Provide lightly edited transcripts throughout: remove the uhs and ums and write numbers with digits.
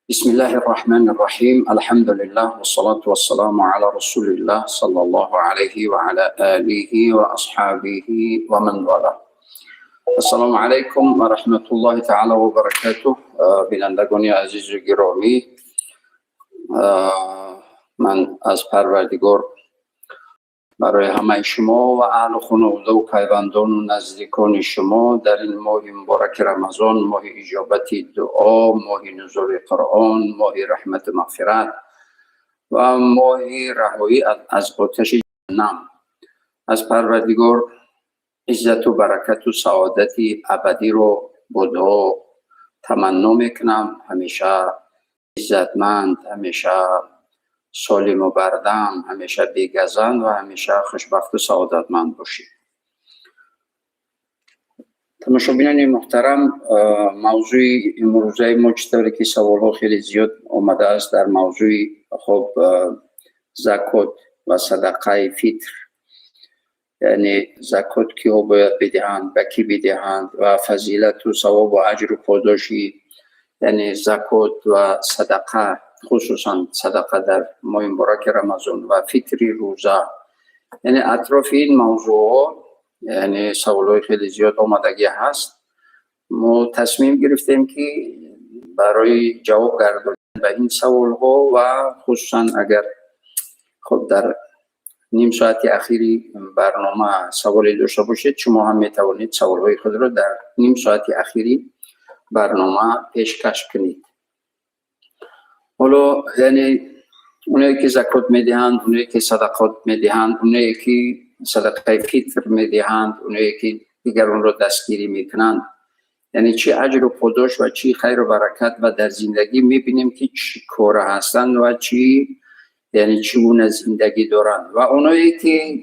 بسم الله الرحمن الرحيم. الحمد لله والصلاة والسلام على رسول الله صلى الله عليه وعلى آله وأصحابه ومن والاه. السلام عليكم ورحمة الله تعالى وبركاته. بینندگان عزیز و گرامی، من از پروردگار برای همه شما و اهل خانواده و پیوندان و نزدیکان شما در این ماه مبارک رمضان، ماه اجابت دعا، ماه نزول قرآن، ماه رحمت مغفرت و ماه رهایی از آتش جهنم، از پروردگار عزت و برکت و سعادت ابدی رو با دعا تمنا میکنم. همیشه عزتمند، همیشه سالم و بردم، همیشه بیگزند و همیشه خوشبخت و سعادتمند باشید. تماشابینان محترم، موضوع امروزه ما چطوری که سوال‌ها خیلی زیاد آمده است در موضوع زکات و صدقه فطر، یعنی زکات کیا باید بدهند، به کی بدهند و فضیلت و ثواب و اجر و پاداشی یعنی زکات و صدقه، خصوصا صدقه در ماه مبارک رمضان و فطر روزه، یعنی اطراف این موضوع یعنی سوالای خیلی زیاد آمدگی هست. ما تصمیم گرفتیم که برای جواب گردانیدن به این سوالها و خصوصا اگر خود در نیم ساعت اخیری برنامه سوالی داشته باشید، شما هم میتوانید سوالهای خود را در نیم ساعت اخیری برنامه پیشکش کنید. حالا یعنی اونایی که زکات میدهند، اونایی که صدقات میدهند، اونایی که صدقه فطر میدهند، اونایی که دیگران را دستگیری میکنند، یعنی چی اجر و پاداش و چی خیر و برکت و در زندگی میبینیم که چی کار هستند و چی یعنی چگونه زندگی دارند. و اونایی که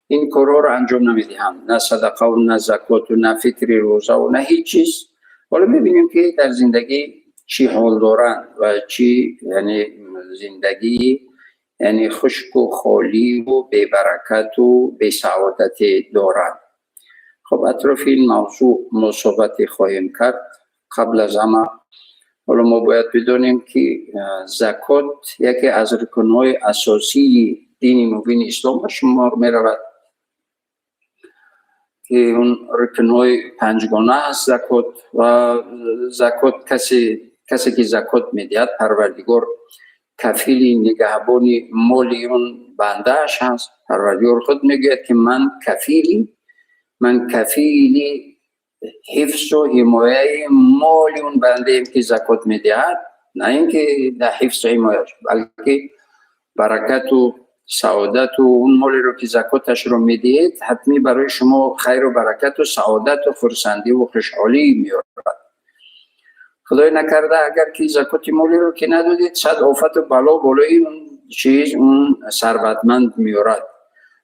این کارها را انجام نمیدهند، نه صدقه و نه زکات و نه فطر روزه و نه هیچ چیز، حالا میبینیم که در زندگی چی حال دارند و چی یعنی زندگی یعنی خشک و خالی و بی برکت و بی سعادت دارند. خب اطراف این موضوع صحبت خواهیم کرد. قبل از همه حالا ما باید بدونیم که زکات یکی از رکنهای اساسی دین مبین اسلام شمار می رود که اون رکنهای پنجگانه است زکات. و زکات کسی که زکات میدهد پروردگار کفیل نگهبان مال اون بندهش هست. پروردگار خود میگه که من کفیل حفظ و حمایه مال اون بنده ایم که زکات میدهد، نه اینکه در حفظ و حمایه، بلکه برکت و سعادت و اون مالی رو که زکاتش رو میدهید حتمی برای شما خیر و برکت و سعادت و خرسندی و خوشحالی میارد. خدای نکرده اگر که زکات مالی رو که ندادید، صد آفت و بلا بالای اون چیز اون ثروتمند میارد.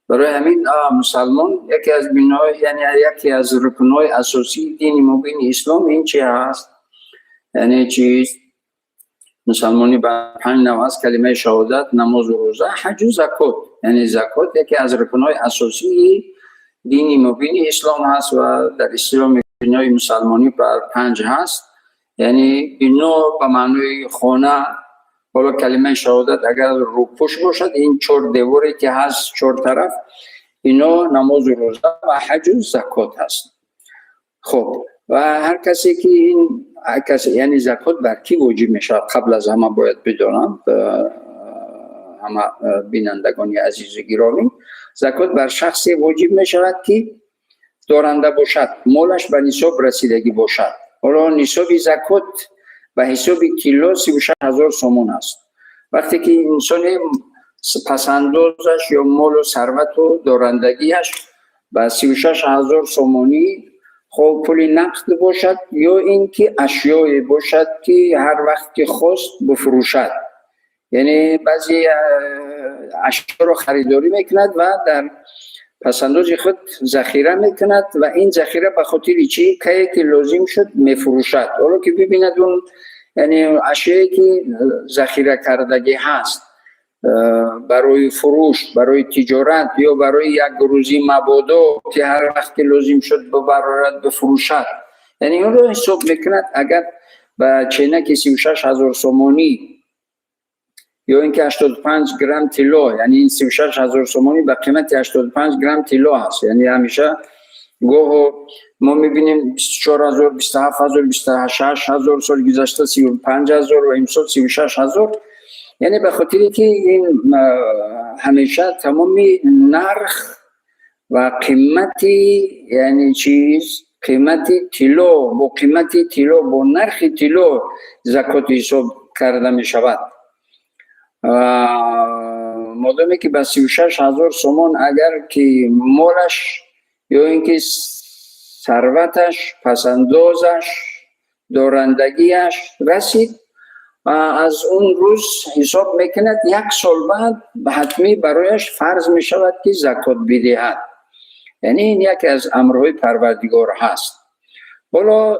برای همین مسلمان یکی از بنای یعنی یکی از رکنهای اساسی دین مبین اسلام این چی هست؟ یعنی چیز مسلمانی به 5 نوع از کلمه شهادت، نماز و روزه، حج و زکات. یعنی زکات یکی از رکنهای اساسی دین مبین اسلام هست و در اسلام بنای مسلمانی بر 5 هست. یعنی اینو به معنی خانه، حالا کلمه شهادت اگر روپوش باشد، این 4 دیواری که هست 4 طرف، اینا نماز و روزه و حج و زکات هست. خب و هر کسی که این یعنی زکات بر کی واجب میشه قبل از همه باید بدانم همه بینندگان عزیز و گرامی، زکات بر شخصی واجب میشود که دارنده باشد، مالش به نصاب رسیدگی باشد. حالا نصاب زکات به حساب کیلو 36,000 سومون است. وقتی که انسان پسندازش یا مال و ثروت و دارندگیش به 36,000 سومونی خب پول نقد باشد یا اینکه اشیایی باشد که هر وقت که خواست بفروشد، یعنی بعضی اشیا رو خریداری میکند و در پسنداز خود ذخیره میکند و این ذخیره به خاطر چی که لازم شد میفروشد. حالا که ببیند اون یعنی اشیایی که ذخیره کردگی هست برای فروش، برای تجارت یا برای یک روزی مبادا که هر وقت که لازم شد ببرد بفروشد، یعنی اون رو حساب میکند. اگر به چینک 36,000 سومانی یا اینکه 85 گرم طلا، یعنی این 36,000 سومانی به قیمت 85 گرم طلا هست. یعنی همیشه گوه ما میبینیم 24,000 27,000 28,000 سال گذشته 35,000 و امسال 36,000. یعنی به خاطری که این همیشه تمامی نرخ و قیمتی، یعنی قیمتی طلا با قیمتی طلا با نرخ طلا زکات حساب کرده می شود. مادامی که به 36,000 سومان اگر که مالش یا اینکه ثروتش، پسندازش، دارندگیش رسید، از اون روز حساب میکند 1 سال بعد به حتمی برایش فرض می شود که زکات بدهد. یعنی این یکی از امرهای پروردگار هست. حالا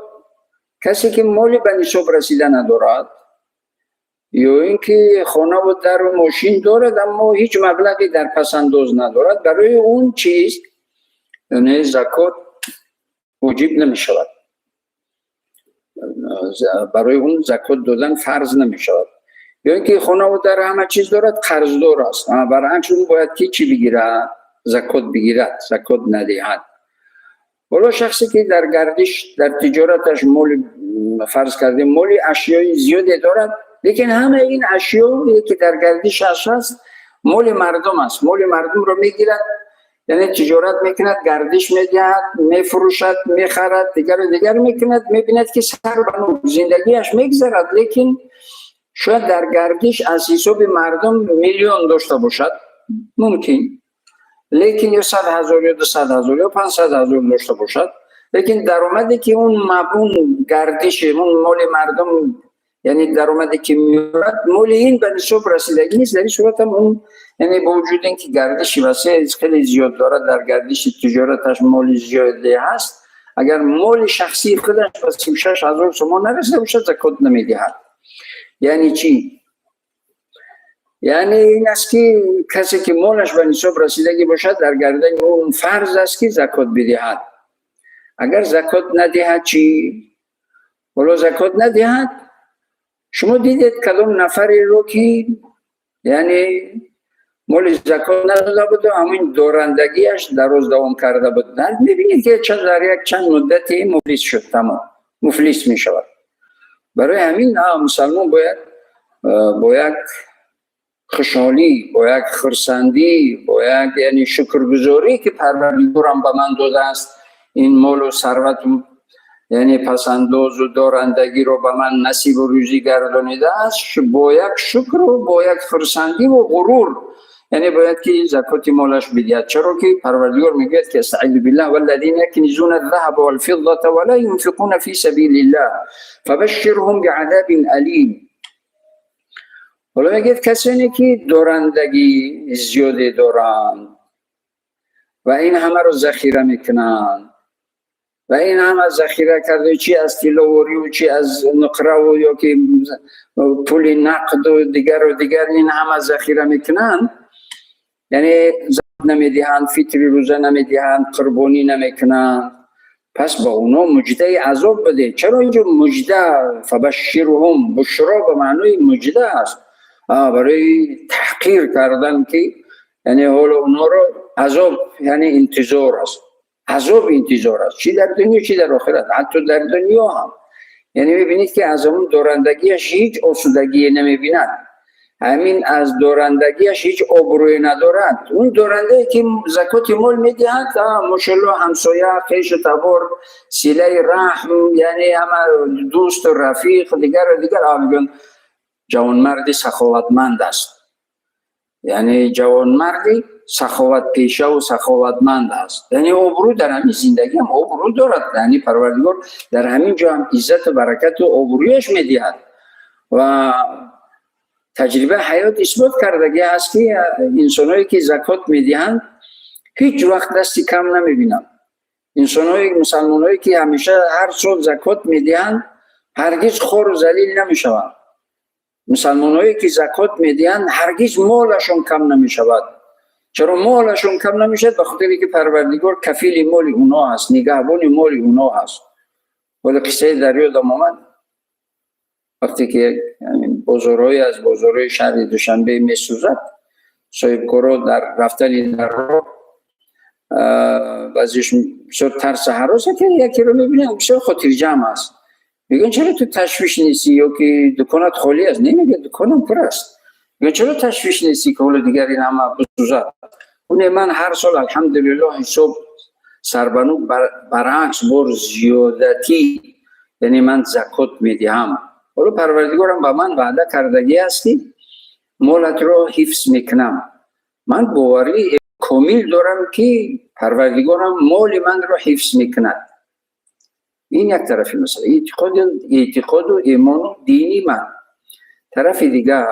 کسی که مالی به نصاب رسیده ندارد یا اینکه خانه و در و ماشین دارد اما هیچ مبلغی در پسنداز ندارد، برای اون چیز یعنی زکات واجب نمی شود، برای اون زکات دادن فرض نمی شود. یا اینکه خانه و در همه چیز دارد، قرضدار است، برای همچون باید که چی بگیرد؟ زکات بگیرد، زکات ندهد. حالا شخصی که در گردش در تجارتش مال فرض کرده مالی اشیای زیادی دارد، لیکن همه این اشیایی که در گردش هست مال مردم است، مال مردم رو میگیرد، یعنی تجارت میکند، گردش میدهد، میفروشد، میخرد، دیگر میکند، میبیند که سر بنو زندگیش میگذرد، لیکن شاید در گردش از حساب مردم میلیون داشته باشد، ممکن، لیکن یا 100,000 یا 200,000 یا 500,000 داشته باشد، لیکن درآمدی که اون گردش اون مال مردم، یعنی درآمدی که میاد مال این به نصاب رسیدگی نیست. در این صورت هم اون یعنی با وجود اینکه گردشی وسیع خیلی زیاد دارد، در گردش تجارتش مال زیادی هست، اگر مال شخصی خودش به 36,000 سومان نرسیده باشد زکات نمیدهد. یعنی چی؟ یعنی این است که کسی که مالش به نصاب رسیدگی باشد در گردن اون فرض است که زکات بدهد. اگر زکات ندهد چی؟ ولی زکات ندهد، شما دیدید کدام نفری رو که یعنی مال زکات نداده بود و همین دارندگیش دراز دوام کرده بود، میبینید که در یک چند مدتی مفلس شد، تمام مفلس می شود. برای همین مسلمان باید با یک خوشحالی، با یک خرسندی، با یک یعنی شکرگزاری که پروردگارم به من داده است این مال و ثروت، یعنی پسنداز و دارندگی رو به من نصیب و روزی گردانیده است، با یک شکر و با یک خرسندی و غرور یعنی باید که زکات مالش بدهد. چرا که پروردگار میگه که استعیذ بالله والذین یکنزون الذهب والفضة ولا ينفقون في سبیل الله فبشرهم بعذاب الیم. حالا میگه کسانی که دارندگی زیاده دارند و این همه رو ذخیره میکنند و این همه ذخیره کرده، چی از طلاواری و چی از نقره و یا که پول نقد و دیگر این همه ذخیره میکنند، یعنی زکات نمیدهند، فطر روزه نمیدهند، قربانی نمیکنند، پس با اونا مجده عذاب بده. چرا اینجا مجده؟ فبشرهم، بشرا به معنی مجده است، برای تحقیر کردن که یعنی حالا اونا رو عذاب یعنی انتظار است، عذاب انتظار است، چی در دنیا چی در آخرت، حتی در دنیا هم یعنی میبینید که از اون دارندگیش هیچ آسودگی نمیبیند، همین از دارندگیش هیچ آبروی ندارد. اون دارنده که زکات مال میدهد ماشاءالله همسایه، خویش و تبار، صله رحم، یعنی همه دوست و رفیق دیگر میگن جوانمردی سخاوتمند است، یعنی جوانمردی سخاوت پیشه و سخاوتمند است، یعنی آبرو در همین زندگی هم آبرو دارد، یعنی پروردگار در همین جا هم عزت و برکت و آبرویش میدهد. و تجربه حیات اثبات کردگی است که انسان‌هایی که زکات میدهند هیچ وقت دستی کم نمیبینند. انسان‌های مسلمان‌هایی که همیشه هر سال زکات میدهند هرگز خور و ذلیل نمیشوند. مسلمان‌هایی که زکات میدهند هرگز مالشون کم نمیشود. چرا مالشون کم نمیشد؟ به خاطر اینکه پروردگار کفیل مال اونا است، نگهبان مال اونا است. ولی قصه در یادم آمد وقتی که یعنی بزرگی از بزرگی شهر دوشنبه میسوزد، صاحب کرو در رفتن در راه بعضیش بسیار ترس هراسه که یکی رو میبینه بسیار خاطر جمع است. میگن چرا تو تشویش نیستی؟ یا که دکانت خالی است؟ نمیگه دکانم پر است. میگن چرا تشویش نیستی که حالا دیگر این همه بسوزد؟ اون من هر سال الحمدلله حساب سربنو برعکس بر زیادتی، یعنی من زکات میدهم. حالا پروردگارم با من وعده کردگی هستی مالت رو حفظ میکنم. من باوری کامل دارم که پروردگارم مال من رو حفظ میکند. این یک طرفی مثلا اعتقاد و ایمان و دینی من. طرف دیگر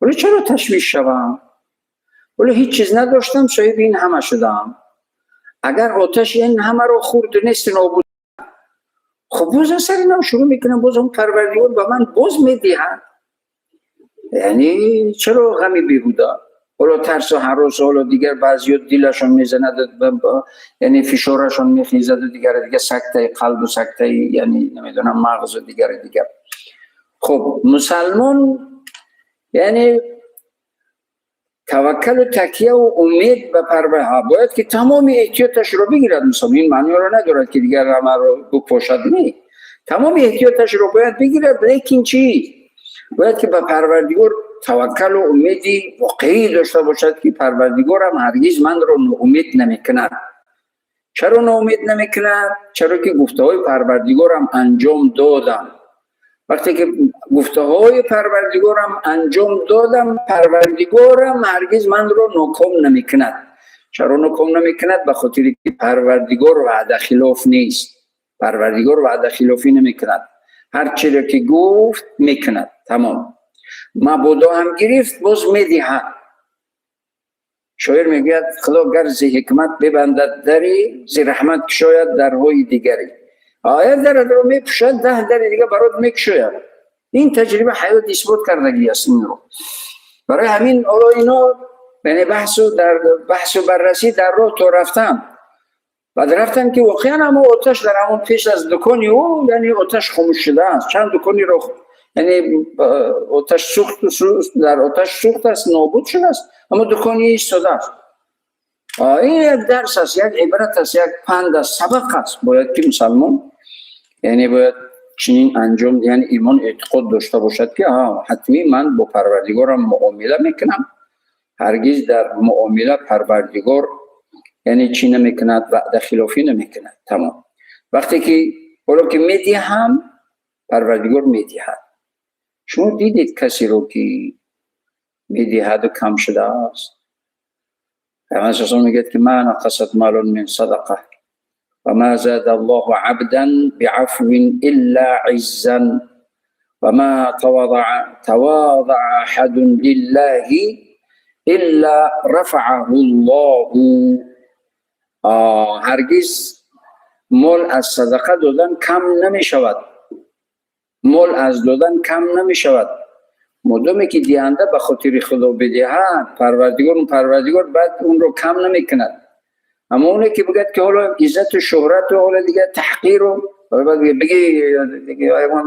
ولی چرا تشویش شوم؟ ولی هیچ چیز نداشتم صاحب این همه شدم. اگر آتش این همه رو خورد نیست نابود، خب باز از سر نو شروع میکنم، باز اون پروردگار به من باز میدهد. یعنی چرا غمی بیهوده؟ حالا ترس و هراس، حالا دیگر بعضی دلشون میزند، یعنی فشارشون میخیزد و دیگر سکته قلب و سکته یعنی نمیدونم مغز و دیگر. خب مسلمان یعنی توکل و تکیه و امید به پروردگار باید که تمام احتیاطش رو بگیرد. مثلا این معنی رو ندارد که دیگر همه رو بپوشد، نه، تمام احتیاطش رو باید بگیرد. لیکن چی؟ باید که به پروردگار توکل و امیدی واقعی داشته باشد که پروردگارم هرگز من رو ناامید نمیکند. چرا ناامید نمیکند؟ چرا که گفته های پروردگارم انجام دادم. وقتی که گفته های پروردگارم انجام دادم، پروردگارم هرگز من رو ناکام نمیکند. چرا ناکام نمیکند؟ به خاطر که پروردگار وعده خلاف نیست. پروردگار وعده خلافی نمیکند. هر چیزی که گفت میکند. تمام. مبادا هم گرفت باز میدهد. شاعر میگوید خدا گر ز حکمت ببندد دری، ز رحمت گشاید درهای دیگری. آیت در رو میپوشد 10 در دیگه برات میکشاید. این تجربه حیات اثبات کردگی است. این رو برای همین حالا اینا یعنی بحث و بررسی در راه تو رفتم. بعد رفتم که واقعا اما آتش در همون پیش از دکانی او یعنی آتش خاموش شده است. چند دکانی رو یعنی آتش سوخت در آتش سوخت است، نابود شده است، اما دکانی ایستاده است. این یک درس است، یک عبرت است، یک پند است، سبق است. باید که مسلمان یعنی باید چنین انجام یعنی ایمان اعتقاد داشته باشد که حتمی من با پروردگارم معامله میکنم. هرگز در معامله پروردگار یعنی چی نمیکند؟ وعده خلافی نمیکند. تمام. وقتی که حالا که میدهم پروردگار میدهد. شما دیدید کسی رو که میدهد و کم شده است؟ پیامبر صلی میگه که ما نقصت مال من صدقه و ما زاد الله عبدا بعفو الا عزا و ما تواضع احد لله الا رفعه الله. هرگز مال از صدقه دادن کم نمی شود. مال از دادن کم نمی شود. مدامی که دهنده به خاطر خدا بدهد، پروردگار بعد اون رو کم نمی کند. اما اونه که بگد که حالا عزت و شهرت و حالا دیگه تحقیر رو بگی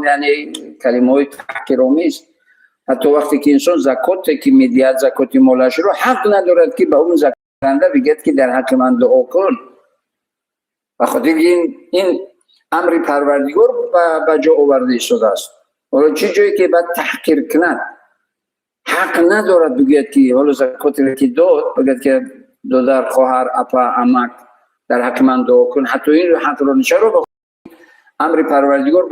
یعنی کلمه های تحقیر آمیز. حتی وقتی که انسان زکات که میدهد، زکات مالش رو حق ندارد که به اون زکات دهنده بگد که در حق من دعا کن. بخاطر این امر پروردگار به جا آورده شده است. حالا چه جایی که بعد تحقیر کند، حق ندارد بگید که حالا زکات رو که داد بگید که دادر خواهر اپا عمک در حق من دعا کن. حتی این حق رو نشرا با امر پروردگار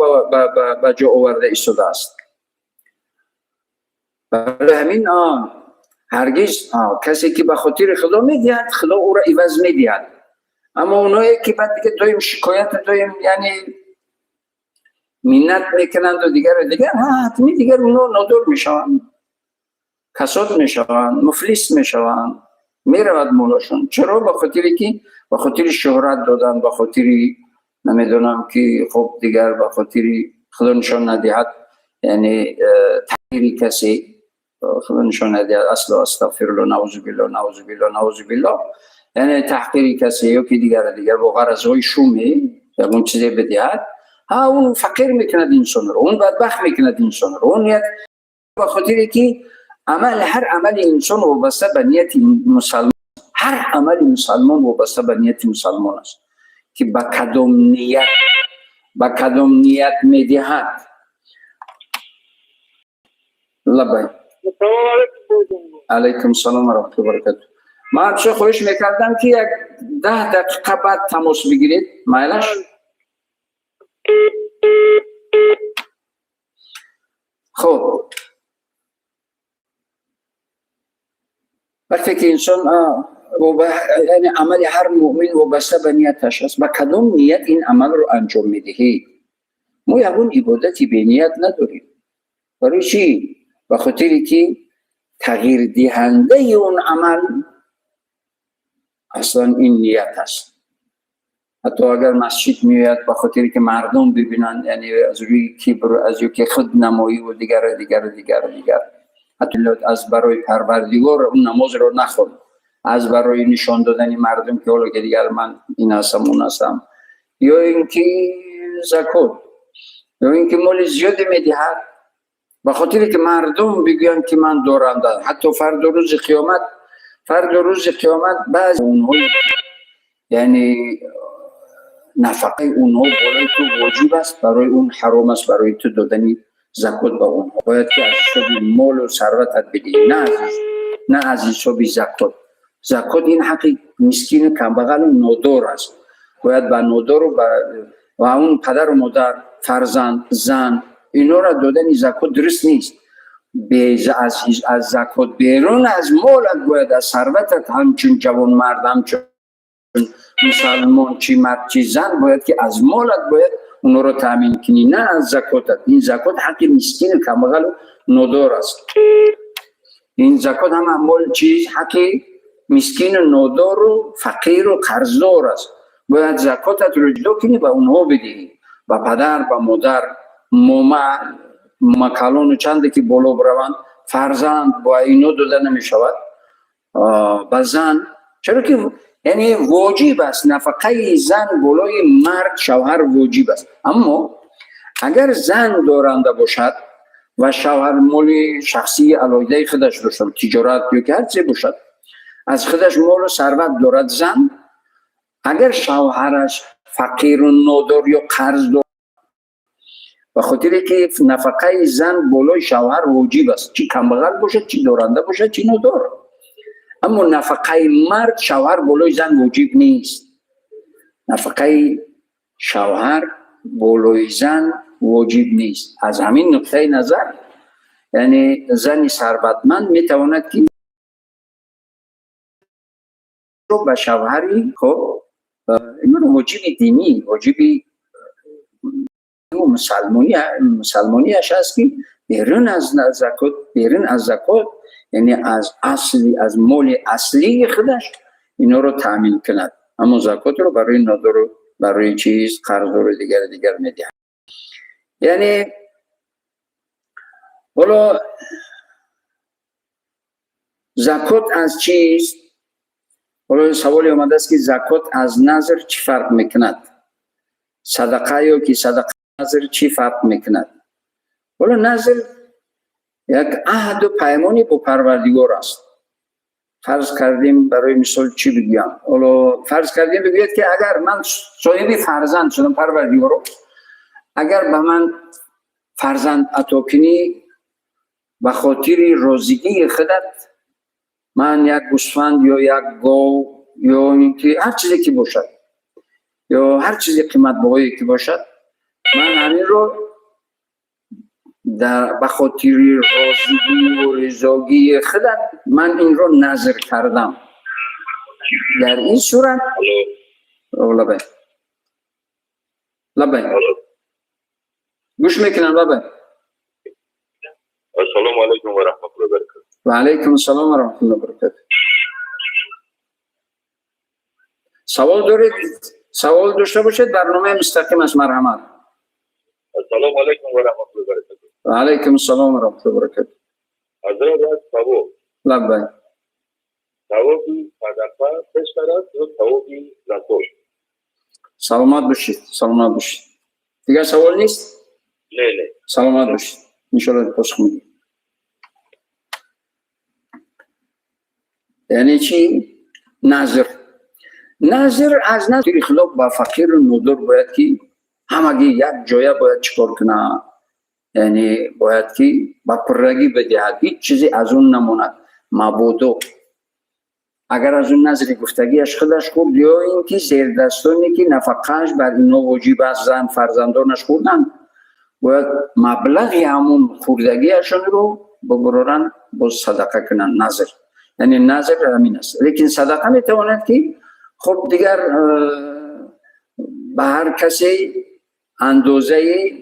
به جا آورده شده است. برای همین هرگز کسی که به خاطر خدا میدهد خدا او را عوض میدهد. اما اونایی که بعد دیگه دایم شکایت دایم یعنی منت میکنند و دیگر حتمی دیگر اونا نادر میشوند، کساد میشوند، مفلس میشوند، میرود مولاشون. چرا؟ به خاطری که به خاطر شهرت دادن، به خاطر نمیدونم که خب دیگر به خاطر خدا نشان ندهد یعنی تحقیر کسی خدا نشان ندهد. اصلا استغفرالله نعوذ بالله نعوذ بالله نعوذ بالله یعنی تحقیر کسی یا که دیگر با غرضهای شومی یا اون چیزی بدهد. ها اون فقیر میکند انسان رو، اون بدبخت میکند انسان رو، اون یک به خاطری که هر عمل انسان وابسته به نیت مسلمان، هر عمل مسلمان وابسته به نیت مسلمان است که به کدام نیت میدهد. لبای علیکم السلام و رحمت الله و برکاته. من چه خواهش میکردم که یک 10 دقیقه بعد تماس بگیرید مایلش. خب وقتی که انسان یعنی عمل هر مؤمن وابسته به نیتش است، با کدام نیت این عمل رو انجام میدهی. ما یکون عبادتی به نیت نداریم. برای چی؟ به خاطری که تغییر دهنده اون عمل اصلا این نیت است. حتی اگر مسجد میاد به خاطری که مردم ببینند، یعنی از روی کبر، از روی که خود نمایی و دیگر حتی از برای پروردگار اون نماز رو نخوند، از برای نشان دادن مردم که حالا که دیگر من این هستم اون هستم، یا اینکه زکات، یا اینکه مال زیاد میدهد به خاطری که مردم بگویند که من دارنده. حتی فرد روز قیامت بعض اونها یعنی نفقه اونها بالای تو واجب است، برای اون حرام است برای تو دادنی زکات به اونها. باید که از حساب مال و ثروتت بدی، نه از حساب زکات. زکات این حق مسکین کمبغل و نادار است. باید به نادار و اون پدر و مادر، فرزند، زن، اینا را دادن زکات درست نیست. از زکات بیرون از مالت باید، از ثروتت، همچون جوان مرد، همچون مسلمان، چی مرد چی زن، باید که از مالت باید اونو رو تامین کنی، نه از زکاتت. این زکات حق مسکین کمبغل و نادار است. این زکات هم مال چیز حق مسکین و نادار و فقیر و قرضدار است. باید زکاتت رو جدا کنی به اونها بدهی، به پدر، به مادر، مکالون چنده که بالا بروند، فرزند با اینا داده نمی شود، به زن. چرا که یعنی واجب است نفقه زن بالای مرد شوهر واجب است. اما اگر زن دارنده باشد و شوهر مال شخصی علاوه خودش داشته، تجارت یا که هر چیزی باشد، از خودش مال و ثروت دارد زن، اگر شوهرش فقیر و نادار یا قرض دارد، به خاطر که نفقه زن بالای شوهر واجب است، چی کمبغل باشد، چی دارنده باشد، چی ندار. اما نفقه مرد شوهر بالای زن واجب نیست. نفقه شوهر بالای زن واجب نیست. از همین نقطه نظر یعنی زن ثروتمند میتواند که رو به شوهری، خب این واجب دینی، واجب مسلمانیش هست که بیرون از زکات یعنی از مال اصلی خودش اینا رو تامین کند. اما زکات رو برای نادار و برای چیز قرض رو دیگر میدهد. یعنی حالا زکات از چیز، حالا سوالی آمده است که زکات از نظر چی فرق میکند؟ صدقه یا که صدقه نظر چی فرق میکند؟ حالا نظر یک عهد و پیمانی با پروردگار است. فرض کردیم برای مثال چی بگیم؟ حالا فرض کردیم بگوید که اگر من صاحب فرزند شدم، پروردگار اگر به من فرزند عطا کنی، به خاطر روزگی خودت من یک گوسفند یا یک گاو یا اینکه هر چیزی که باشد یا هر چیزی قیمت بهایی که باشد، من همین رو به خاطر راضی و رضایتی خودت من این رو نظر کردم. در این صورت لبه گوش میکنم. لبه السلام علیکم و رحمت الله و برکاته. و علیکم السلام و رحمت الله و برکاته. سوال دارید؟ سوال داشته باشید، برنامه مستقیم است. مرحمت. السلام علیکم و رحمت الله و برکاته. و علیکم السلام و رحمت الله و برکاته. حضرت ثواب لبه ثوابی صدقه بهتر است یا ثوابی زکات؟ سلامت باشید. سلامت باشید. دیگه سوال نیست؟ نه. سلامت باشید. انشالله پاسخ میدیم. یعنی چی؟ نظر. نظر از نظر اخلاق با فقیر و ندر باید که همگی یک جایه باید چکار کنه، یعنی باید که با پرگی بدهد، هیچ چیزی از اون نموند. مبودو اگر از اون نظر گفتگیش خودش خورد یا اینکه زیر دستانی که نفقهش بر اینا واجب است زن فرزندانش خوردن، باید مبلغی همون خوردگیشون رو ببرن باز صدقه کنن. نظر یعنی نظر همین است. لیکن صدقه میتواند که خب دیگر به هر کسی اندازه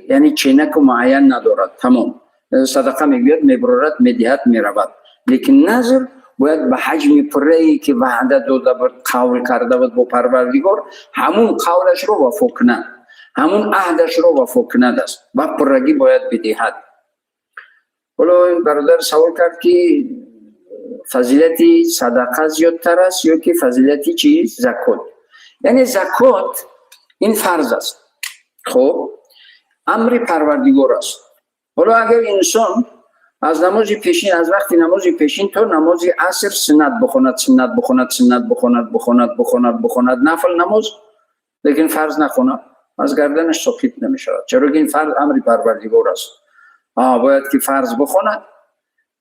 یعنی چینک و معین ندارد، تمام صدقه میگوید میبرد میدهد میرود. لیکن نظر باید به حجم پره‌ای که وعده داده بود قول کرده بود با پروردگار همون قولش رو وفا کنند، همون عهدش رو وفا کنند است و پرگی باید بدهد. حالا برادر سوال کرد که فضیلتی صدقه زیادتر است یا که فضیلتی چیز؟ زکات. یعنی زکات این فرض است، خب امر پروردگار است. حالا اگر انسان از نماز پیشین، از وقتی نماز پیشین تا نماز عصر سنت بخواند نفل نماز، لیکن فرض نخواند، از گردنش ساقط نمیشود. چرا که این فرض امر پروردگار است. باید که فرض بخواند،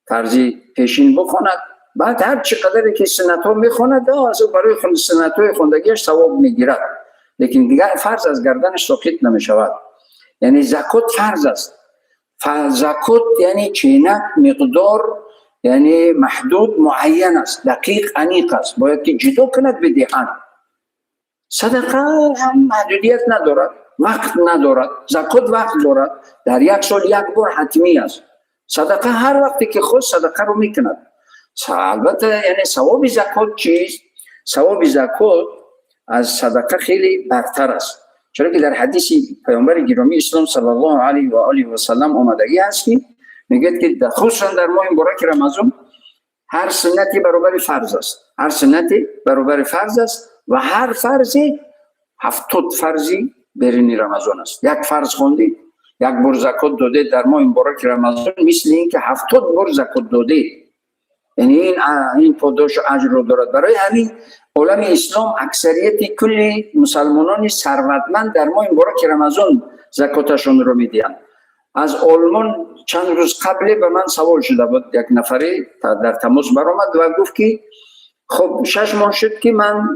فرضی پیشین بخواند، بعد هر چقدر که سنت ها میخواند از برای سنت های خوندگیش ثواب میگیرد، لیکن دیگر فرض از گردنش ساقط نمیشود. یعنی زکات فرض است. زکات یعنی چینک مقدار، یعنی محدود معین است، دقیق انیق است، باید که جدا کند بدهند. صدقه هم محدودیت ندارد، وقت ندارد. زکات وقت دارد، در یک سال یک بار حتمی است. صدقه هر وقتی که خود صدقه رو میکند. البته یعنی ثواب زکات چیست؟ ثواب زکات از صدقه خیلی برتر است. چرا که در حدیث پیامبر گرامی اسلام صلی الله علیه و آله و سلم آمدگی است که میگه که خصوصا در ماه مبارک رمضان هر سنتی برابر فرض است، هر سنتی برابر فرض است و هر فرضی 70 فرضی برین رمضان است. یک فرض خوندی، یک بار زکات داده در ماه مبارک رمضان، مثل این که 70 بار زکات داده، یعنی این پاداش و اجر رو دارد. برای همین عالم اسلام اکثریت کل مسلمانان ثروتمند در ماه مبارک رمضان زکاتشون رو میدهند. از آلمان چند روز قبل به من سوال شده بود، یک نفری در تماس برآمد و گفت که خب 6 ماه شد که من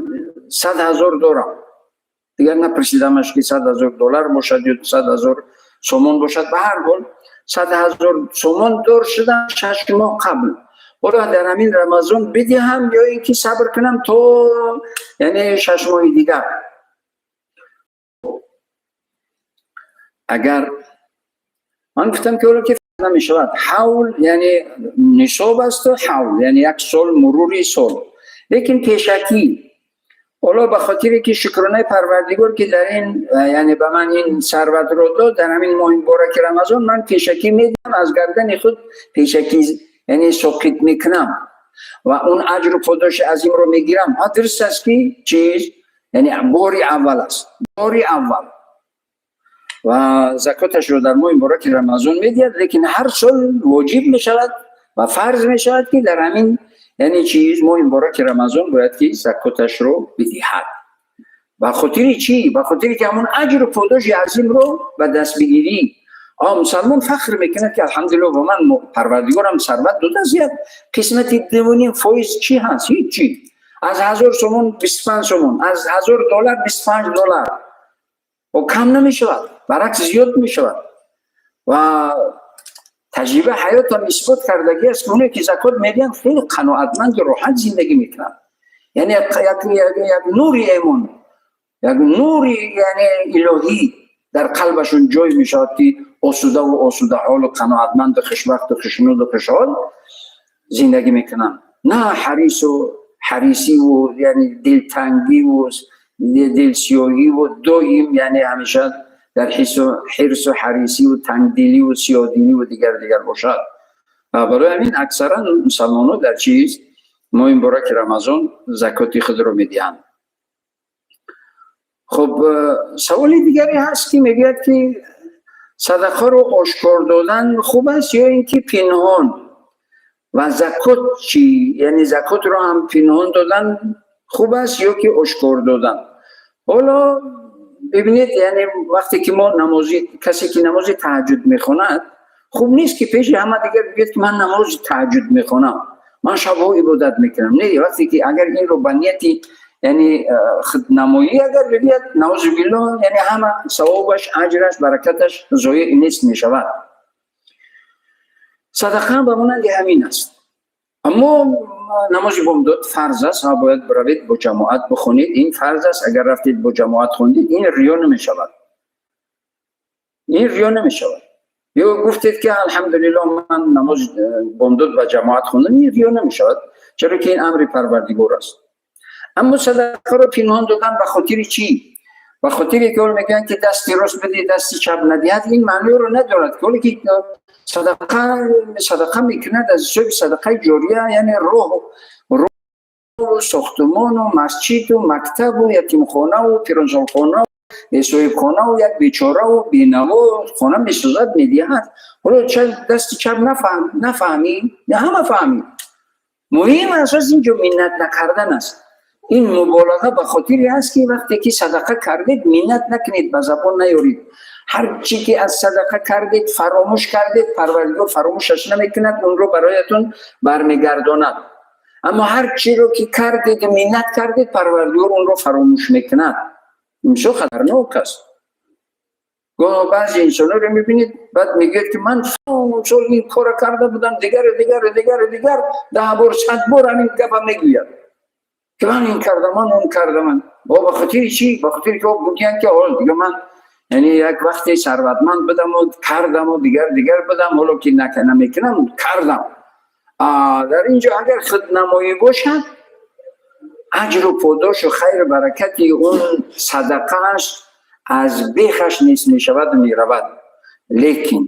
100,000 دارم. دیگر نپرسیدمش که 100,000 دلار باشد یا 100,000 سومون باشد، به هر حال 100,000 سومون دار شدم 6 ماه قبل. حالا در همین رمضان بدهم یا اینکه صبر کنم تو یعنی 6 ماه دیگر؟ اگر من گفتم که حالا که نمی شود، حول یعنی نصاب است و حول یعنی یک سال مروری سال، لیکن پیشکی حالا به خاطر که شکرانه پروردگار که در این یعنی به من این ثروت رو داد در همین ماه مبارک رمضان، من پیشکی میدم، از گردن خود پیشکی یعنی ساقط میکنم و اون اجر و پاداش عظیم رو میگیرم. درست است که چیز یعنی باری اول است، باری اول و زکاتش رو در ماه مبارک رمضان میدهد، لیکن هر سال واجب میشود و فرض میشود که در همین یعنی چیز ماه مبارک رمضان باید که زکاتش رو بدهد. و خاطر چی؟ به خاطر که همون اجر و پاداش عظیم رو به دست بگیری. مسلمان فخر میکنه که الحمدلله و من پروردگارم ثروت داده زیاد، قسمت دومین فایز چی هست؟ هیچی. از 1000 سومون 25 سومون، از 1000 دلار 25 دلار و کم نمیشود، برعکس زیاد میشود. و تجربه حیات هم اثبات کردگی است که اونایی که زکات میدن خیلی قناعتمند و راحت زندگی میکنن. یعنی یک نوری ایمان، یک نوری یعنی الهی در قلبشون جای میشود که آسوده حال و قناعتمند و خوشبخت و خوشنود و خوشحال زندگی میکنن. نه حریصی و یعنی دلتنگی و دلسیاهی و دایم یعنی همیشه در حرص و حریصی و تنگدلی و سیادینی و دیگر باشد. برای همین اکثرا مسلمان‌ها در چیز ماه مبارک رمضان زکات خود رو میدهند. خب خب سوال دیگری هست که میگه که صدقه رو آشکار دادن خوب است یا اینکه پنهان؟ و زکات چی؟ یعنی زکات رو هم پنهان دادن خوب است یا که آشکار دادن؟ حالا ببینید، یعنی وقتی که ما کسی که نماز تهجد میخواند، خوب نیست که پیش همه دیگر بگید که من نماز تهجد میخوانم، من شبها عبادت میکنم. نه، وقتی که اگر این رو به نیتی یعنی خودنمایی اگر بگید، نعوذ بالله، یعنی همه ثوابش، اجرش، برکتش ضایع نیست میشود. صدقه به مانند همین است. اما نماز بامداد فرض است، باید بروید با جماعت بخونید، این فرض است. اگر رفتید با جماعت خوندید، این ریا نمیشود، این ریا نمیشود. یا گفتید که الحمدلله من نماز بامداد با جماعت خوندم، این ریا نمیشود، چرا که این امر پروردگار است. اما صدقه رو پنهان دادن به خاطر چی؟ به خاطر که میگن که دست راست بدی دست چپ ندهید، این معنی رو ندارد. که صدقه میکند از جای صدقه جاریه، یعنی روح و ساختمان و مسجد و مکتب و یتیمخانه و پیرانشالخانه و صاحبخانه و یک بیچاره و بینوا خانه میسازد میدهد. حالا چه دست چپ نفهمی؟ نه، همه فهمی. مهم اساس اینجا منت نکردن است. این مبالغه به خاطری است که وقتی که صدقه کردید منت نکنید، به زبان نیارید. هر چی که از صدقه کردید فراموش کردید، پروردگار فراموشش نمیکند، اون رو برایتون برمیگرداند. اما هر چی رو که کردید منت کردید، پروردگار اون رو فراموش میکند. این چه خطرناک است. بعضی انسان رو میبینید بعد میگه که من سال این کار کرده بودم، دیگر 10 بار 100 بار همین گپ میگوید که من این کردم، من اون کردم. با بخاطر چی؟ بخاطر که بگن که حال دیگه من یعنی یک وقتی ثروتمند بدم و کردم و دیگر بدم، حالا که نمیکنم کردم. در اینجا اگر خودنمایی باشد، اجر و پاداش و خیر و برکتی اون صدقهش از بیخش نیست میشود و میرود. لیکن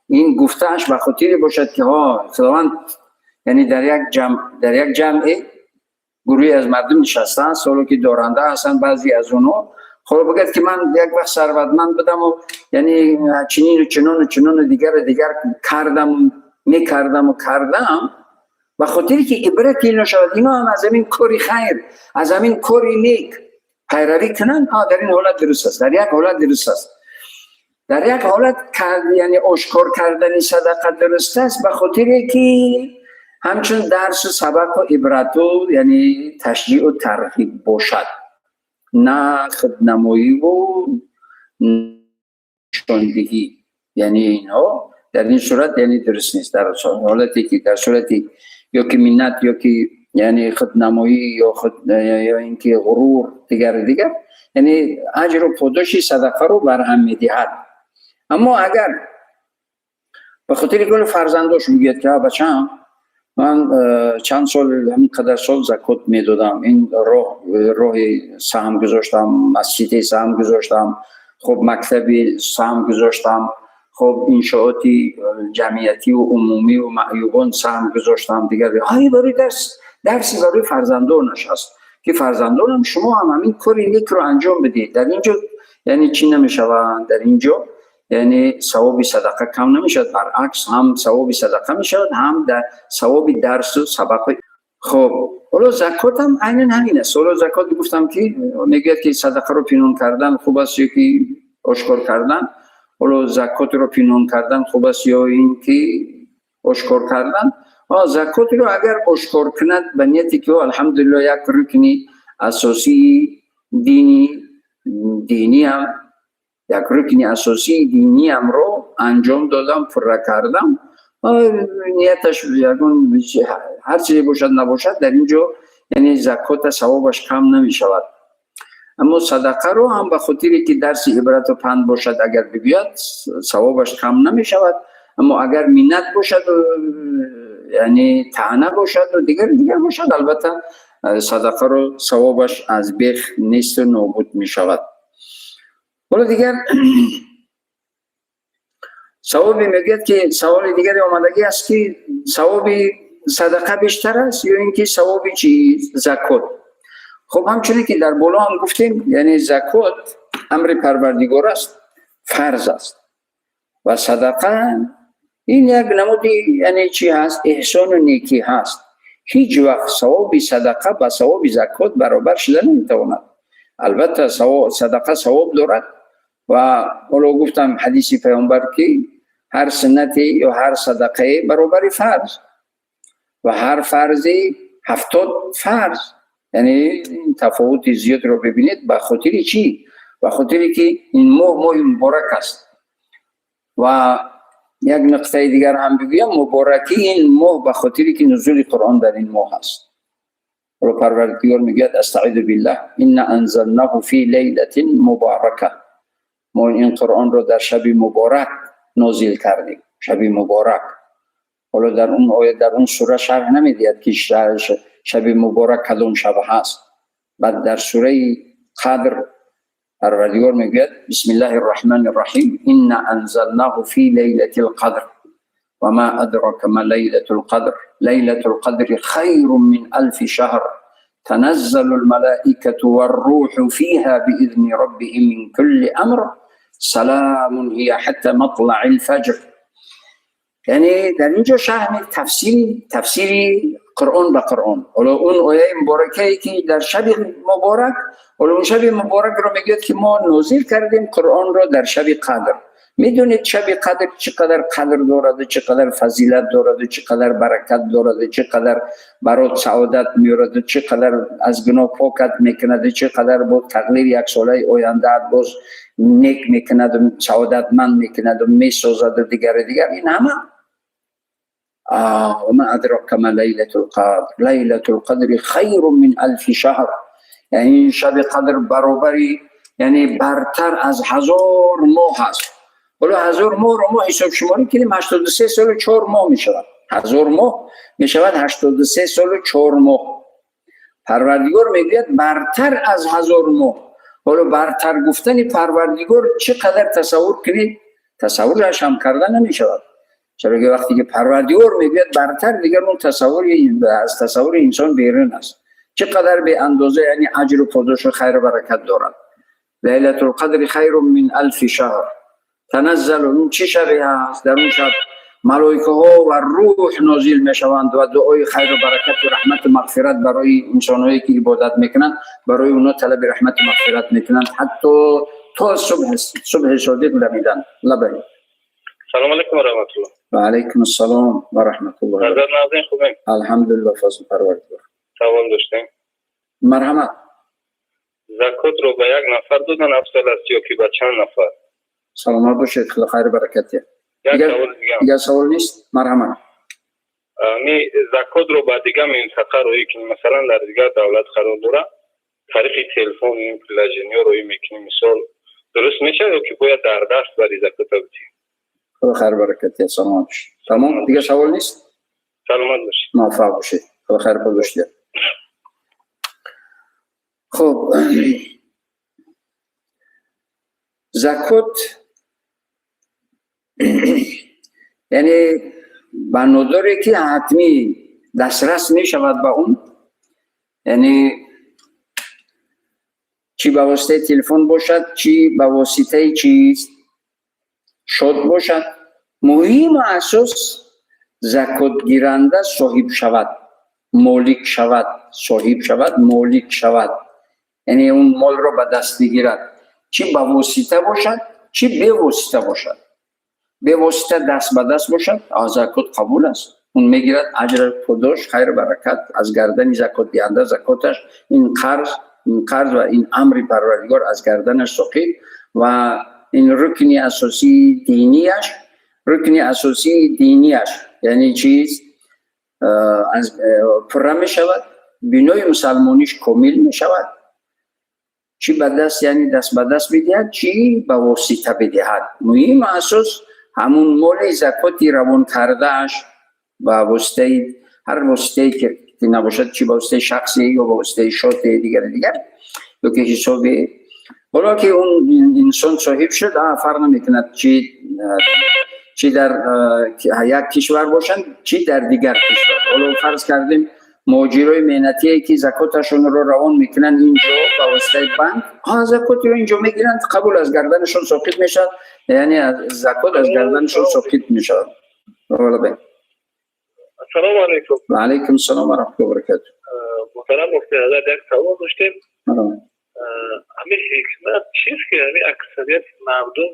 این گفتهش به خاطر باشد که خداوند یعنی در یک جمع گروهی از مردم نشستن، سالو که دارنده هستن، بعضی از اونها خب بگید که من یک وقت ثروتمند بدم و یعنی چنین و چنون و دیگر کردم و خاطری که عبرت این شود اینا هم از همین کاری خیر، از همین کاری نیک پیروی کنن. در این حالت درست است، در یک حالت درست است. در یک حالت یعنی آشکار کردن صدقه درست است، به خاطری که همچون درس و سبق و عبرت و یعنی تشجیع و ترغیب باشد، نه خودنمایی و نشاندهی. یعنی اینها در این صورت یعنی درست نیست. در صورتی یا که منت یا که یعنی خودنمایی یا اینکه غرور دیگر یعنی اجر و پاداش صدقه رو بر هم میدهد. اما اگر به خاطر کل فرزنداش میگه که بچه‌م من چند سال همین قدر سال زکات میدادم، این راه سهم گذاشتم، مسجد سهم گذاشتم، خب مکتبی سهم گذاشتم، خب انشاءاتی جمعیتی و عمومی و معیوبان سهم گذاشتم دیگر. برای درسی برای فرزندانش هست که فرزندانم شما هم همین کاری نیک رو انجام بدید. در اینجا یعنی چی نمیشود؟ در اینجا یعنی ثواب صدقه کم نمیشد، برعکس هم ثواب صدقه میشد، هم در ثواب درس و سبق. خب حالا زکات هم عیناً همین است. حالا زکات گفتم که میگه که صدقه رو پنهان کردن خوب است یا که آشکار کردن. حالا زکات رو پنهان کردن خوب است یا این که آشکار کردن؟ زکات رو اگر آشکار کند به نیتی که الحمدلله یک رکنی اساسی دینی هم یک رکنی اساسی دینی هم رو انجام دادم، پر کردم، نیتش یکون هر چیزی باشد نباشد در اینجا یعنی زکات ثوابش کم نمی شود. اما صدقه رو هم به خاطری که درس عبرت و پند باشد اگر بگوید ثوابش کم نمی شود. اما اگر منت باشد و یعنی طعنه باشد و دیگر باشد، البته صدقه رو ثوابش از بیخ نیست و نابود می شود. حالا دیگر ثوابی میگه که سوال دیگری آمدگی است که ثواب صدقه بیشتر است یا اینکه ثواب زکات؟ خب همچنین که در بالا هم گفتیم یعنی زکات امر پروردگار است، فرض است و صدقه این یک نمودی یعنی چی هست؟ احسان و نیکی هست. هیچ وقت ثواب صدقه با ثواب زکات برابر شدن نمیتواند. البته صدقه ثواب دارد و ولو گفتم حدیث پیامبر که هر سنتی یا هر صدقه برابر فرض و هر فرضی 70 فرض. یعنی این تفاوت زیاد رو ببینید. به خاطر چی؟ به خاطر که این ماه مبارک است. و یک نقطه دیگر هم بگویم، مبارکی این ماه به خاطر که نزول قرآن در این ماه است. و پروردگار میگه استعیذ بالله ان انزلناه فی لیلة مبارکه. ما این قرآن رو در شب مبارک نازل کردیم. شب مبارک. حالا در اون آیه در اون سوره شرح نمیدید که شب مبارک کدام شب هست. بعد در سوره قدر پروردگار میگه بسم الله الرحمن الرحیم ان انزلناه فی لیلة القدر و ما ادراک ما لیلة القدر لیلة القدر خیر من 1000 شهر تنزل الملائکة والروح فيها بإذن ربهم من كل امر سلام هي حتى مطلع الفجر. یعنی در اینجا شرح تفسیری قرآن به قرآن. حالا اون آیه مبارکه که در شب مبارک، حالا اون شب مبارک رو میگه که ما نازل کردیم قرآن رو در شب قدر. میدونید شب قدر چقدر قدر دارد، چقدر فضیلت دارد، چقدر برکت دارد، چقدر برات سعادت میارد، چقدر از گناه پاکت میکند، چقدر با تقدیر یک ساله آینده باز نیک میکند، سعادتمند میکند و میسازد و دیگر این همه. و ما ادراک ما لیلة القدر لیلة القدر خیر من 1000 شهر. یعنی شب قدر برابری یعنی برتر از 1000 ماه است. حالا 1000 ماه رو ما حساب شماری کنیم 83 سال و 4 ماه می شود. 1000 ماه می شود 83 سال و 4 ماه. پروردگار میگوید برتر از 1000 ماه. حالا برتر گفتن پروردگار چقدر تصور کنید، تصورش هم کردن نمی شود. چرا که وقتی که پروردگار میگوید برتر، دیگر اون از تصور انسان بیرون است. چقدر به اندازه یعنی اجر و پاداش و خیر و برکت دارد. لیلة القدر خیر من 1000 شهر. تنزل اون چه شبی هست؟ در اون شب ملائکه ها و روح نازل می شوند و دعای خیر و برکت و رحمت و مغفرت برای انسانهایی که عبادت میکنند، برای اونا طلب رحمت و مغفرت میکنند حتی تا صبح صادق دمیدن. لبنی. سلام علیکم و رحمت الله. و علیکم السلام و رحمت الله. نظر نازین خوبین؟ الحمدلله فضل پروردگار. سوال داشتیم. مرحمت. زکات رو به یک نفر دادن افضل است یا که به چند نفر؟ سلامت باشید، خدا خیر برکتی. دیگه سوال نیست؟ مرحمت. می زکات رو به دیگه منطقه روی که مثلا در دیگه دولت قرار داره، طریق تلفن این پلاجینیو روی میکنی مثال درست میشه یا که باید در دست بری زکات بدی؟ خدا خیر برکتی. سلامت باشید. تمام، دیگه سوال نیست؟ سلامت باشید. موفق باشید. خدا خیر باشید. خب زکات یعنی بناداری که حتمی دسترس می شود به اون، یعنی چی به واسطه تلفن باشد، چی به واسطه چیز شد باشد، مهم و اساس زکات گیرنده صاحب شود، مالک شود، صاحب شود، مالک شود. یعنی اون مال را به دست بگیرد، چی به واسطه باشد چی به واسطه باشد. به واسطه دست به دست باشد زکات قبول است، اون میگیرد اجر پاداش خیر برکت از گردن زکات دهنده. زکاتش این قرض و این امر پروردگار از گردنش ساقط و این رکنی اساسی دینیش یعنی چیز از پره می شود، بنای مسلمانیش کامل می شود. چی به دست یعنی دست به دست بدهد، چی به واسطه بدهد. مهم اساس همون مال زکاتی روان کردهش به واسطه هر واسطه که نباشد، چی به واسطه شخصی یا به واسطه شات دیگر یا که حسابی. حالا که اون انسان صاحب شد فرق نمیکند چی در یک کشور باشند چی در دیگر کشور. حالا فرض کردیم مهاجرای مهنتی که زکاتشون رو روان میکنن اینجا با واسطه بانک، زکات رو اینجا میگیرن، قبول از گردنشون ساقط میشن، یعنی از زکات از گردنشون ساقط میشن. السلام علیکم. و علیکم السلام و رحمت الله و برکاته. محترم مفتی حضرت، یک سوال داشتیم. همین حکمت چیست که همین اکثریت مردم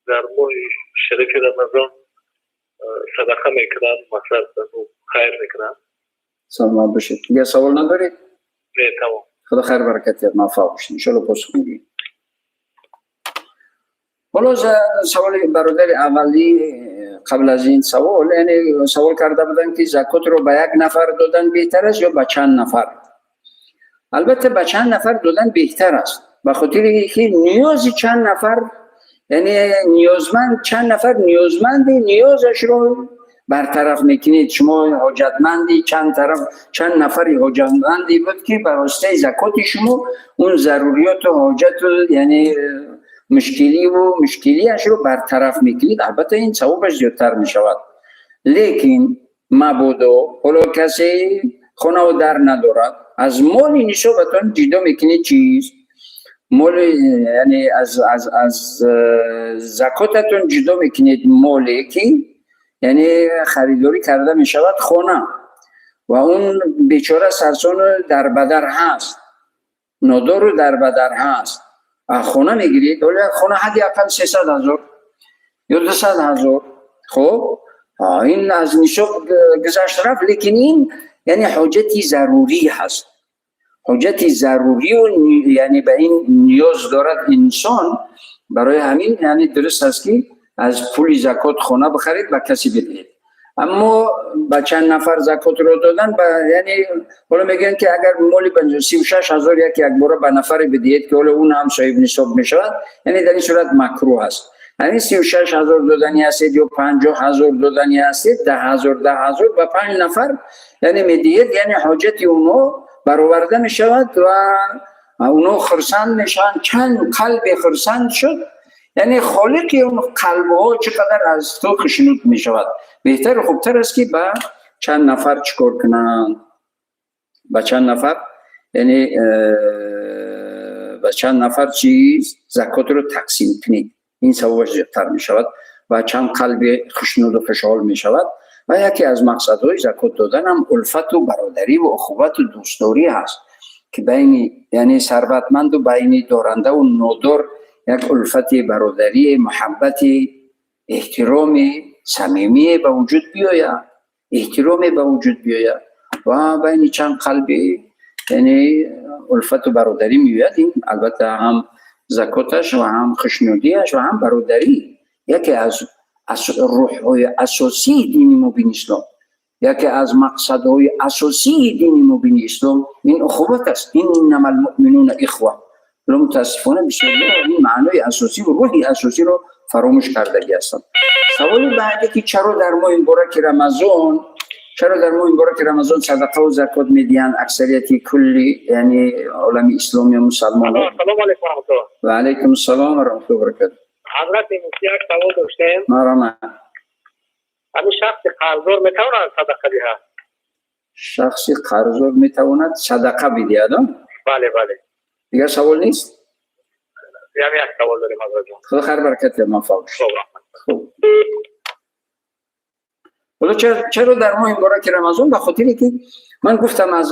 در ماه شریف رمضان صدقه میکنن، مصرف خیر میکنن؟ سلام باشید. دیگه سوال ندارید؟ نه تمام. خدا خیر برکت موفق باشید. ان شاء الله پاسخ میدید. حالا سوال برادر اولی قبل از این سوال، یعنی سوال کرده بودن که زکات رو به یک نفر دادن بهتر است یا به چند نفر؟ البته به چند نفر دادن بهتر است، به خاطر که نیاز چند نفر، یعنی نیازمند چند نفر نیازمند نیازش رو برطرف میکنید. شما حاجتمندی چند نفری حاجتمندی بود که به واسطه زکات شما اون ضروریات و حاجت و یعنی مشکلیش رو برطرف میکنید. البته این ثوابش زیادتر میشود. لیکن مبادا حالا کسی خانه و در ندارد، از مال نصابتان جدا میکنید چیز مال، یعنی از زکاتتون جدا میکنید مالی که یعنی خریداری کرده میشود خانه و اون بیچاره سرسان در بدر هست، نادار رو در بدر هست، خانه میگیرید. ولی خانه حدی اقل 300,000 یا 200,000. خب این از نصاب گذشت رفت، لیکن این یعنی حاجتی ضروری هست، حاجتی ضروری و یعنی به این نیاز دارد انسان. برای همین یعنی درست است که از پول زکات خانه بخرید و کسی بدهید. اما با چند نفر زکات رو دادن یعنی حالا میگن که اگر مالی 36,000 یک بار به نفر بدهید که حالا اون هم صاحب نصاب میشود، یعنی در این صورت مکروه است. یعنی 36,000 دادنی هستید یا 50,000 دادنی هستید، 10,000 و 5 نفر یعنی میدهید، یعنی حاجت اونو برآورده میشود و اونو خرسند میشن. چند قلب خرسند شد، یعنی خالق اون قلب ها چقدر از تو خشنود میشود. بهتر و خوبتر است که با چند نفر چیکار کنند؟ با چند نفر یعنی با چند نفر چیز زکات رو تقسیم کنید، این ثوابش زیادتر می شود و چند قلب خشنود و خوشحال می شود. و یکی از مقصدهای زکات دادن هم الفت و برادری و اخوت و دوستداری هست که بین یعنی ثروتمند و بین دارنده و نادار یک الفت برادری، محبت، احترام صمیمی به وجود بیاید، احترام به وجود بیاید و بین چند قلب یعنی الفت و برادری میاد. این البته هم زکاتش و هم خشنودیش و هم برادری یکی از روح‌های اساسی دین مبین اسلام، یکی از مقصدهای اساسی دین مبین اسلام این اخوت است. انما المؤمنون اخوه. متاسفانه بسیار این معنای اساسی و روحی اساسی رو فراموش کردگی هستند. سوال بعدی که چرا در ماه مبارک رمضان صدقه و زکات میدین اکثریتی کلی یعنی عالم اسلامی و مسلمان؟ سلام علیکم و رحمت الله. و علیکم السلام و رحمت الله و برکاته. حضرت مفتی یک سوال داشتیم. مرحبا. همین شخص قرضدار میتواند صدقه دهد؟ شخصی قرضدار میتواند صدقه بدهد؟ بله. دیگر سوال نیست؟ یعنی یک سوال داریم حضرت. خدا خیر برکت موفق شد. خوب. حالا چرا در ماه مبارک رمضان؟ به خاطری که من گفتم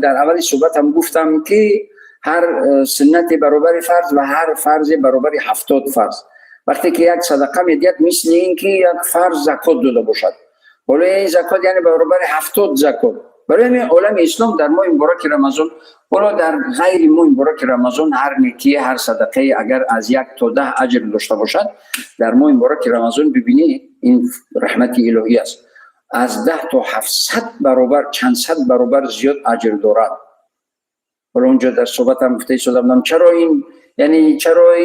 در اولی صحبتم گفتم که هر سنت برابر فرض و هر فرض برابر 70 فرض. وقتی که یک صدقه میدید مثل این که یک فرض زکات داده باشد، حالا این زکات یعنی برابر 70 زکات. برای همین عالم اسلام در ماه مبارک رمضان، حالا در غیر ماه مبارک رمضان، هر نیکی هر صدقه اگر از 1 تا 10 اجر داشته باشد، در ماه مبارک رمضان ببینید این رحمت الهی است، از 10 تا 700 برابر چند صد برابر زیاد اجر دارد. حالا اونجا در صحبتم گفته شدم چرا این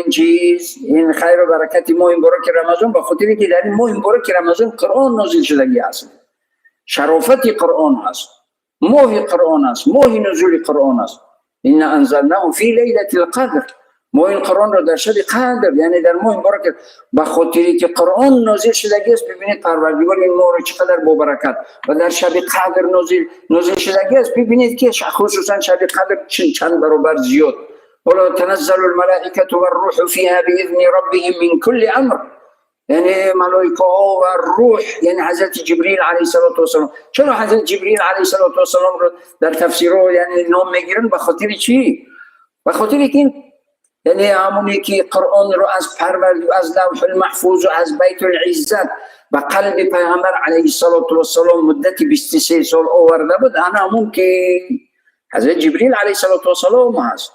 چیز این خیر و برکت ماه مبارک رمضان؟ به خاطر که در این ماه مبارک رمضان قرآن نازل شدگی است، شرافت قرآن هست، ماه قرآن است، ماه نزول قرآن است. ان انزلناه فی لیلة القدر ما این قرآن را در شب قدر، یعنی در ماه مبارک، به خاطری که قرآن نازل شدگی است. ببینید پروردگار این ماه را چقدر با برکت و در شب قدر نازل شدگی است. ببینید که خصوصا شب قدر چند برابر زیاد. ولا تنزل الملائکه و الروح فیها باذن ربهم من کل امر، یعنی ملائکه ها و روح، یعنی حضرت جبریل علیه السلام. چرا حضرت جبریل علیه السلام رو در تفسیرها یعنی نام میگیرن؟ به خاطر چی؟ به خاطر که یعنی همونی که قرآن رو از پروردگار، از لوح المحفوظ و از بیت العزت به قلب پیغمبر علیه السلام مدت 23 سال آورده بود، همون که حضرت جبریل علیه السلام هست.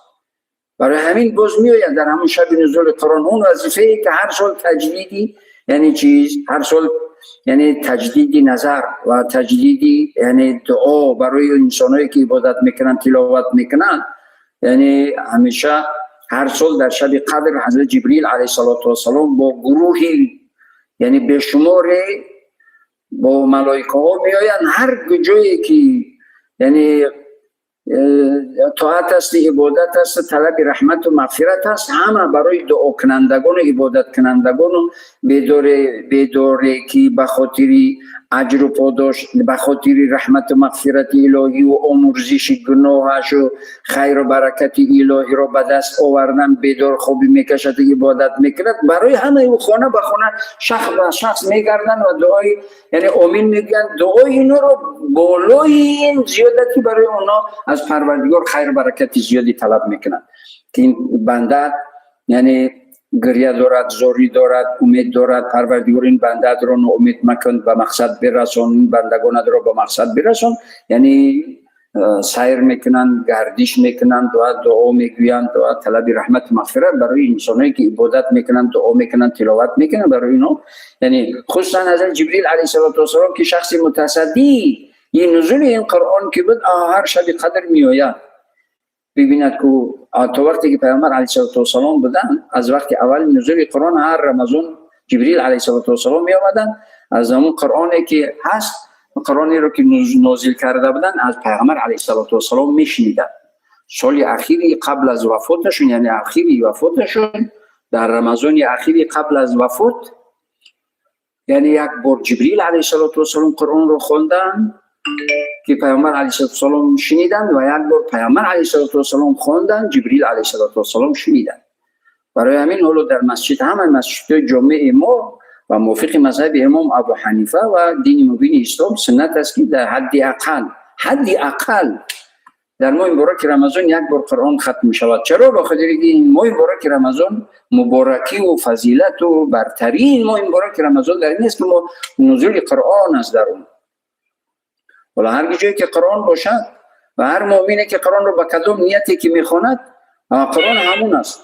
برای همین باز میآید در همون شب نزول قرآن اون وظیفه که هر سال تجدیدی، یعنی هر سال یعنی تجدیدی نظر و تجدیدی یعنی دعا برای انسانایی که عبادت میکنن، تلاوت میکنن، یعنی همیشه هر سال در شب قدر حضرت جبریل علیه السلام با گروهی یعنی به شمار با ملائکه ها میآیند. هر جایی که یعنی طاعت است، عبادت است، طلب رحمت و مغفرت است، همه برای دعا کنندگان و عبادت کنندگان بداره که به خاطر اجر و پاداش، به خاطر رحمت و مغفرت الهی و آمرزش گناهش و خیر و برکت الهی را به دست آوردن بدار خوبی میکشد و عبادت میکند. برای همه و خانه به خانه، شخص به شخص میگردن و دعای یعنی آمین میگن. دعای اینا رو بالای این زیادتی برای اونا از پروردگار خیر و برکت زیادی طلب میکنن که این بنده یعنی گریه دارد، زاری دارد، امید دارد. پروردگار این بنده را امید مکن، به مقصد برسان، این بندگان را به مقصد برسان. یعنی سیر میکنن، گردش میکنن، دعا میگویند، دعا طلب رحمت مغفرت برای انسانایی که عبادت میکنن، دعا میکنن، تلاوت میکنن برای اینا. یعنی خصوصا حضرت جبریل علیه السلام که شخص متصدی این نزول این قرآن که بود هر شب قدر میآید. ببیند که تا وقتی که پیامبر علیه السلام بودن، از وقتی اول نزول قرآن هر رمضان جبریل علیه السلام می آمدن، از همون قرآنی که هست، قرآنی رو که نازل کرده بودن از پیامبر علیه السلام میشنیدن. سال اخیری قبل از وفاتشون، یعنی اخیری وفاتشون در رمضان اخیری قبل از وفات، یعنی یک بار جبریل علیه السلام قرآن رو خوندن که پیامبر علیه السلام شنیدند و یک بار پیامبر علیه السلام خواندند، جبریل علیه السلام شنیدند. برای همین حالا در مسجد، همه مسجد جامع ما و موافق مذهب امام ابو حنیفه و دین مبین اسلام سنت است که در حد اقل در ماه مبارک رمضان یک بار قرآن ختم می شود. چرا؟ بخاطر اینکه این ماه مبارک رمضان مبارکی و فضیلت و برترین ماه مبارک رمضان در این است که ما نزول قرآن است در اون. ولی هر جایی که قرآن باشد و هر مؤمنی که قرآن رو با کدام نیتی که میخواند، قرآن همون است.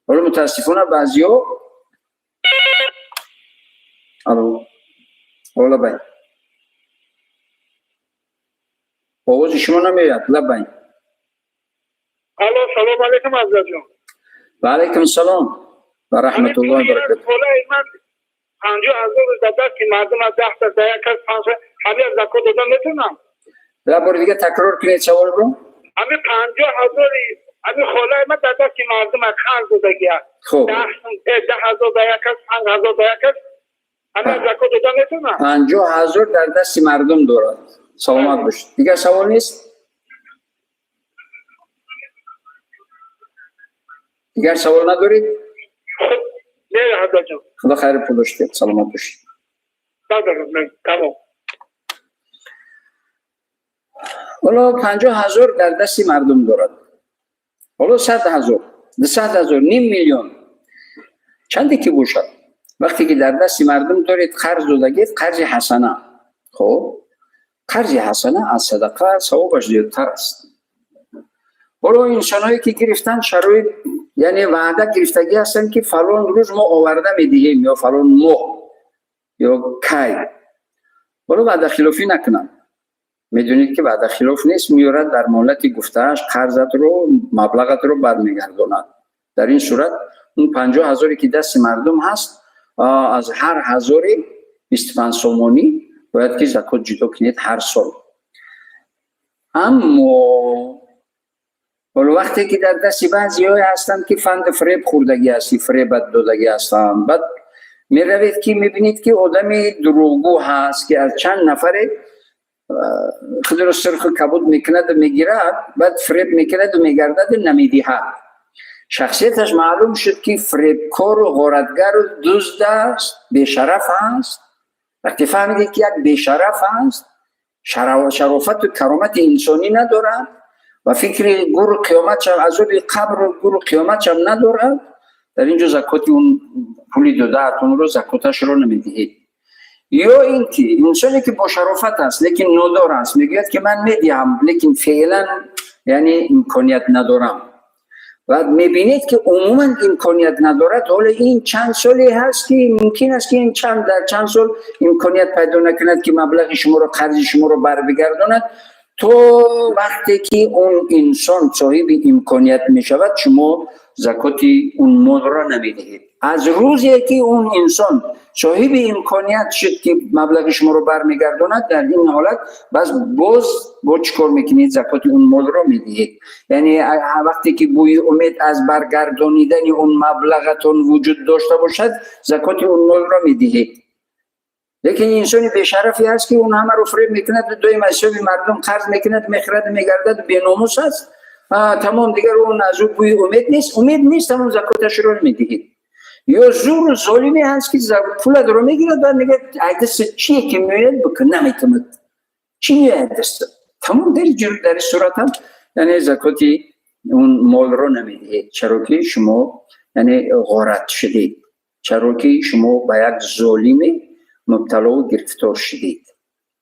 ولی متاسفانه بعضیا حالا باید آواز شما نمیاد. لبین سلام علیکم حضرت جان. و علیکم السلام و رحمت الله و برکاته. 50,000 زکات که مردم از 10 تا 10 کس 5 همه زکات دادن نمیتونم. یه بار دیگه تکرار کنید سوال رو. همه 50,000 همه خالای من داده که مردم از خرج دادگی هست. خب 10,000 در یک کس، 5,000 در یک کس همه زکات دادن نمیتونم. 50,000 در دست مردم دارد. سلامت باشید. دیگه سوال نیست؟ دیگر سوال ندارید؟ خب نه حضرت جان. خدا خیر پولشته. سلامت باشید. تمام. حالا 50,000 در دست مردم دارد. حالا 100,000 200,000 نیم میلیون چندی که باشد، وقتی که در دست مردم دارید قرض دادگید، قرض حسنه، خب قرض حسنه از صدقه ثوابش زیادتر است. حالا انسانایی که گرفتن شرایط یعنی وعده گرفتگی هستن که فلان روز ما آورده میدهیم یا فلان ماه یا کی، حالا وعده خلافی نکنن. میدونید که وعده خلاف نیست، میارد در مهلت گفتهش قرضت رو مبلغت رو برمیگرداند. در این صورت اون 50,000 که دست مردم هست، از هر 1000 25 سومانی باید که زکات جدا کنید هر سال. اما ولی وقتی که در دست بعضی‌ها هستند که فند فریب خوردگی هستی، فریب دادگی هستند، بعد می روید که می بینید که آدمی دروغگو هست که از چند نفر خود رو سرخ کبود میکند و میگیرد، بعد فریب میکند و میگردد و نمیدهد. شخصیتش معلوم شد که فریبکار و غارتگر و دزد است، بیشرف است. وقتی فهمیدید که یک بیشرف است، شرافت و کرامت انسانی ندارد و فکر گور قیامت هم عذاب قبر و گور قیامت هم ندارد، در اینجا زکات اون پولی دادهتون رو زکاتش رو نمیدهید. یا اینکه انسانی که با شرافت است لیکن نادار است، میگوید که من میدهم لیکن فعلا یعنی امکانیت ندارم، و میبینید که عموما امکانیت ندارد. حالا این چند سالی هست که ممکن است که این در چند سال امکانیت پیدا نکند که مبلغ شما رو، قرض شما رو بر بگرداند. تو وقتی که اون انسان صاحب امکانیت می شود شما زکات اون مال را نمیدهید. از روزی که اون انسان صاحب امکانیت شد که مبلغ شما رو برمیگرداند، در این حالت باز چیکار میکنید؟ زکات اون مال را میدهید. یعنی وقتی که بوی امید از برگردانیدن اون مبلغتون وجود داشته باشد زکات اون مال را میدهید. لیکن انسانی بی‌شرفی هست که اون همه رو فریب میکند و دوی مذهب مردم قرض میکند، میخرد میگردد و بی‌ناموس است. تمام دیگر اون از او بوی امید نیست تمام زکاتش رو میدهید. یا زور ظالمی هست که پول رو میگیرد و میگه دست چیه که میاد بکن نمیتوند چی میاد دست، تمام در صورت هم یعنی زکاتی اون مال رو نمیدهید. چرا که شما یعنی غارت شدید، چرا که شما با یک ظالمی مبتلا و گرفتار شدید.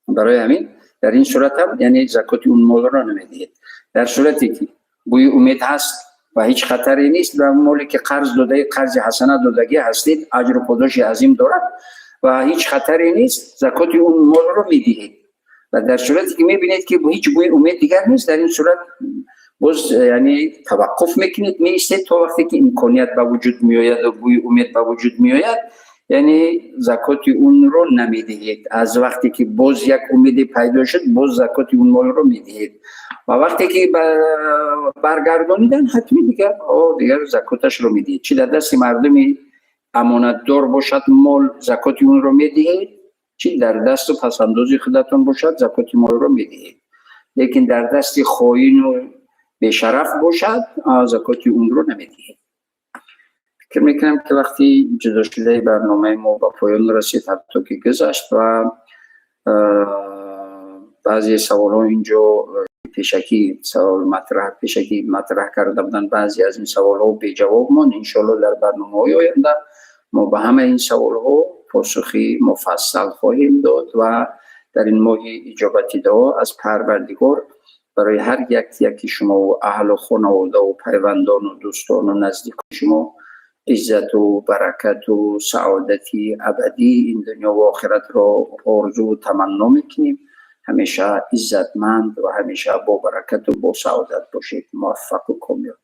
برای همین در این صورت هم یعنی زکات اون مال را نمیدهید. در صورتی که بوی امید هست و هیچ خطری نیست و مالی که قرض داده، قرض حسنه دادگی هستید، اجر و پاداش عظیم دارد و هیچ خطری نیست، زکات اون مال را میدهید. و در صورتی که میبینید که هیچ بوی امید دیگر نیست، در این صورت باز یعنی توقف میکنید، میایستید تا وقتی که امکانیت به وجود میآید و بوی امید به وجود میآید، یعنی زکات اون رو نمیدهید. از وقتی که باز یک امید پیدا شد باز زکات اون مال رو میدهید و وقتی که برگردانیدن حتمی دیگر زکاتش رو میدهید. چی در دست مردمی امانتدار باشد مال زکات اون رو میدهید، چی در دست و پسندازی خودتون باشد زکات مال رو میدهید. لیکن در دست خائن و بی‌شرف باشد زکات اون رو نمیدهید. فکر میکنم که وقتی جدا شده برنامه ما با پایان رسید، حتی که گذشت و بعضی سوال ها اینجا پیشکی مطرح کرده بودن، بعضی از این سوال ها بی جواب ماند. انشاءالله در برنامه های آینده ما به همه این سوال ها پاسخی مفصل خواهیم داد و در این ماه اجابت دعا از پروردگار برای هر یکی شما و اهل و خانواده و پیوندان و دوستان و نزدیک شما عزت و برکت و سعادتی ابدی این دنیا و آخرت را آرزو و تمنا میکنیم. همیشه عزتمند و همیشه با برکت و با سعادت باشید. موفق و کامیاب.